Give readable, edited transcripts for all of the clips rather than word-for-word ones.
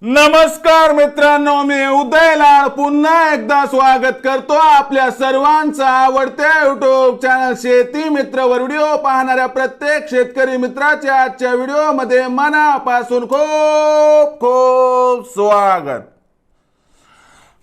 नमस्कार मित्रांनो, मी उदयलाल पुन्हा एकदा स्वागत करतो आपल्या सर्वांचा आवडत्या युट्यूब चॅनल शेती मित्र वर व्हिडिओ पाहणाऱ्या प्रत्येक शेतकरी मित्राच्या आजच्या व्हिडिओमध्ये मनापासून खूप खूप स्वागत।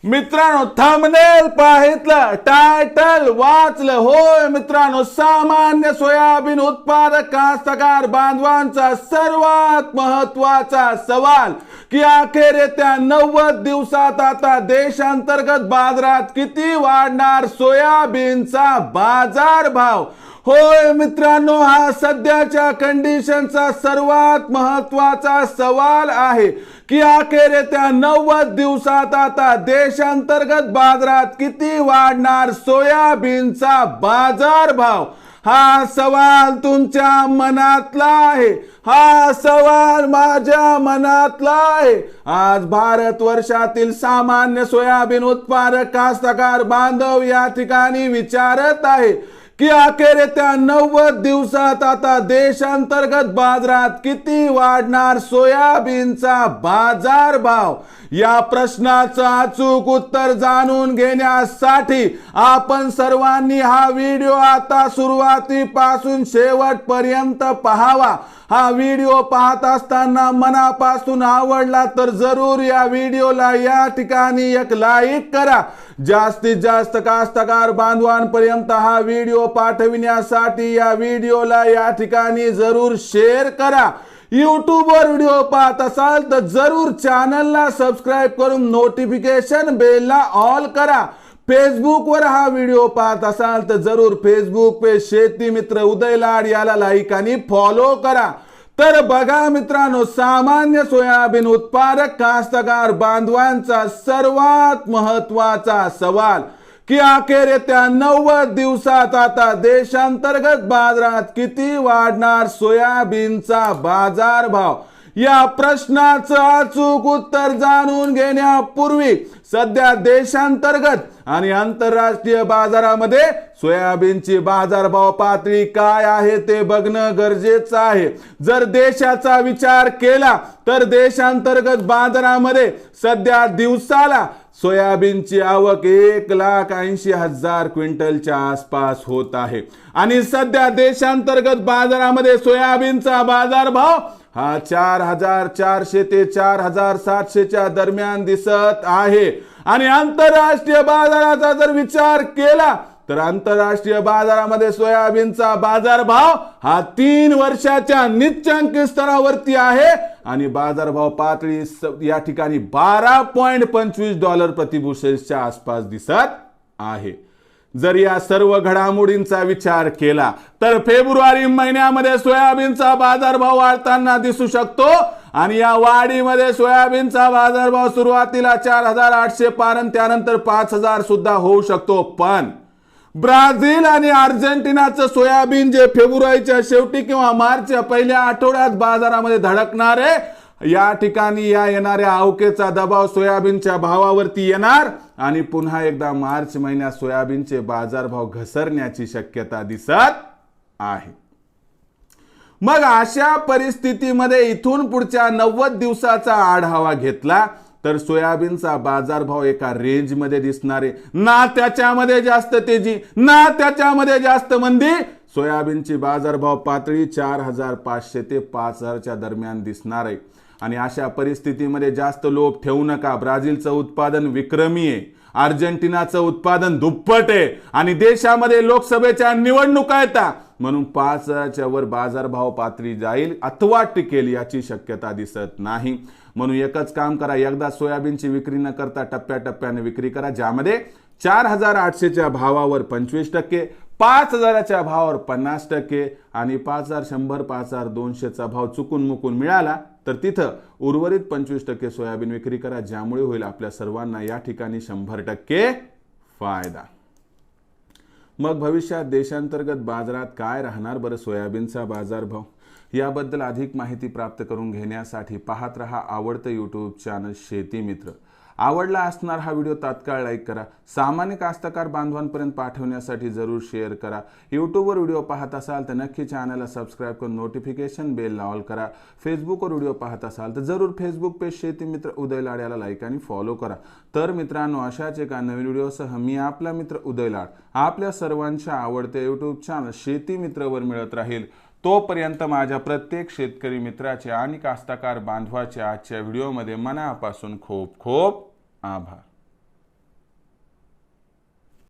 मित्रांनो, थंबनेल पाहितलं, टायटल वाचलं, होय मित्रांनो, सामान्य सोयाबीन उत्पादक कास्तकार बांधवांचा सर्वात महत्त्वाचा सवाल की अखेर येत्या 90 दिवसात आता देशांतर्गत बाजारात किती वाढणार सोयाबीनचा बाजार भाव। होय मित्रांनो, हा सध्याच्या कंडिशनचा सर्वात महत्त्वाचा सवाल आहे की अखेर येत्या 90 दिवसात आता देशांतर्गत बाजारात किती वाढणार सोयाबीनचा बाजार भाव। हा सवाल तुमच्या मनातला आहे, हा सवाल माझ्या मनातला आहे। आज भारत वर्षातील सामान्य सोयाबीन उत्पादक कास्तकार बांधव या ठिकाणी विचारत आहे की अखेर येत्या 90 दिवसात आता देशांतर्गत बाजारात किती वाढणार सोयाबीनचा बाजार भाव। या प्रश्नाचं अचूक उत्तर जाणून घेण्यासाठी आपण सर्वांनी हा व्हिडिओ आता सुरुवातीपासून शेवटपर्यंत पाहावा। हा व्हिडिओ पाहत असताना मनापासून आवडला तर जरूर या व्हिडिओला या ठिकाणी एक लाईक करा। जास्तीत जास्त कास्तकार बांधवांपर्यंत हा व्हिडिओ पाठविण्यासाठी या व्हिडिओला या ठिकाणी जरूर शेअर करा। YouTube वर व्हिडिओ पाहत असाल तर जरूर चॅनलला सबस्क्राइब करून नोटिफिकेशन बेलला ऑल करा। फेसबुक वर हा व्हिडिओ पाहत असाल तर जरूर फेसबुक पे शेती मित्र उदयलाल याला लाईक आणि फॉलो करा। तर बघा मित्रांनो, सामान्य सोयाबीन उत्पादक कास्तकार बांधवांचा सर्वात महत्त्वाचा सवाल की अखेर येत्या 90 दिवसात आता देशांतर्गत बाजारात किती वाढणार सोयाबीनचा बाजार भाव। या प्रश्नाचं अचूक उत्तर जाणून घेण्यापूर्वी सध्या देशांतर्गत आणि आंतरराष्ट्रीय बाजारामध्ये सोयाबीनची बाजारभाव पातळी काय आहे ते बघणं गरजेचं आहे। जर देशाचा विचार केला तर देशांतर्गत बाजारामध्ये सध्या दिवसाला सोयाबीनची आवक 1,80,000 क्विंटलच्या आसपास होत आहे आणि सध्या देशांतर्गत बाजारामध्ये सोयाबीनचा बाजारभाव हा 4,400 ते 4,700 दरम्यान दिसत आहे। आणि आंतरराष्ट्रीय बाजाराचा जर विचार केला तर आंतरराष्ट्रीय बाजारामध्ये सोयाबीनचा बाजारभाव हा 3 वर्षाच्या निच्चांकी स्तरावरती आहे आणि बाजारभाव पातळी या ठिकाणी $12.25 प्रतिबुशेलच्या आसपास दिसत आहे। जर या सर्व घडामोडींचा विचार केला तर फेब्रुवारी महिन्यामध्ये सोयाबीनचा बाजारभाव वाढताना दिसू शकतो आणि या वाढीमध्ये सोयाबीनचा बाजारभाव सुरुवातीला 4,800 पार त्यानंतर 5,000 सुद्धा होऊ शकतो। पण ब्राझील आणि अर्जेंटिनाचं सोयाबीन जे फेब्रुवारीच्या शेवटी किंवा मार्चच्या पहिल्या आठवड्यात बाजारामध्ये धडकणार आहे, या ठिकाणी या येणाऱ्या अवकेचा दबाव सोयाबीनच्या भावावरती येणार आणि पुन्हा एकदा मार्च महिन्यात सोयाबीनचे बाजारभाव घसरण्याची शक्यता दिसत आहे। मग अशा परिस्थितीमध्ये इथून पुढच्या 90 दिवसाचा आढावा घेतला तर सोयाबीनचा बाजारभाव एका रेंजमध्ये दिसणार आहे, ना त्याच्यामध्ये जास्त तेजी ना त्याच्यामध्ये जास्त मंदी। सोयाबीनची बाजारभाव पातळी 4,500 ते 5,000च्या दरम्यान दिसणार आहे आणि अशा परिस्थितीमध्ये जास्त लोभ ठेवू नका। ब्राझीलचं उत्पादन विक्रमी आहे, अर्जेंटिनाचं उत्पादन दुप्पट आहे आणि देशामध्ये लोकसभेच्या निवडणुका येतात म्हणून 5,000च्या वर बाजारभाव पातळी जाईल अथवा टिकेल याची शक्यता दिसत नाही। म्हणून एकच काम करा, एकदा सोयाबीनची विक्री न करता टप्प्याटप्प्याने विक्री करा, ज्यामध्ये 4,800च्या भावावर 25%, 5,000च्या भावावर 50% आणि 5,100 5,200चा भाव चुकून मुकून मिळाला तर तिथं उर्वरित 25% सोयाबीन विक्री करा, ज्यामुळे होईल आपल्या सर्वांना या ठिकाणी 100% फायदा। मग भविष्यात देशांतर्गत बाजारात काय राहणार बरं सोयाबीनचा बाजारभाव, याबद्दल अधिक माहिती प्राप्त करून घेण्यासाठी पाहत रहा आवडतं YouTube चॅनल शेती मित्र आवडला असणार हा व्हिडिओ तात्काळ लाईक करा, सामान्य कास्तकार बांधवांपर्यंत पाठवण्यासाठी जरूर शेअर करा। यूट्यूबवर व्हिडिओ पाहत असाल तर नक्की चॅनलला सबस्क्राईब करून नोटिफिकेशन बेल ऑल करा। फेसबुकवर व्हिडिओ पाहत असाल तर जरूर फेसबुक पेज शेती मित्र उदय लाड याला लाईक आणि फॉलो करा। तर मित्रांनो, अशाच एका नवीन व्हिडिओसह मी आपला मित्र उदय लाड आपल्या सर्वांच्या आवडत्या यूट्यूब चॅनल शेती मित्रवर मिळत राहील। तोपर्यंत माझ्या प्रत्येक शेतकरी मित्राचे आणि कास्तकार बांधवाचे आजच्या व्हिडिओमध्ये मनापासून खूप खूप आभार।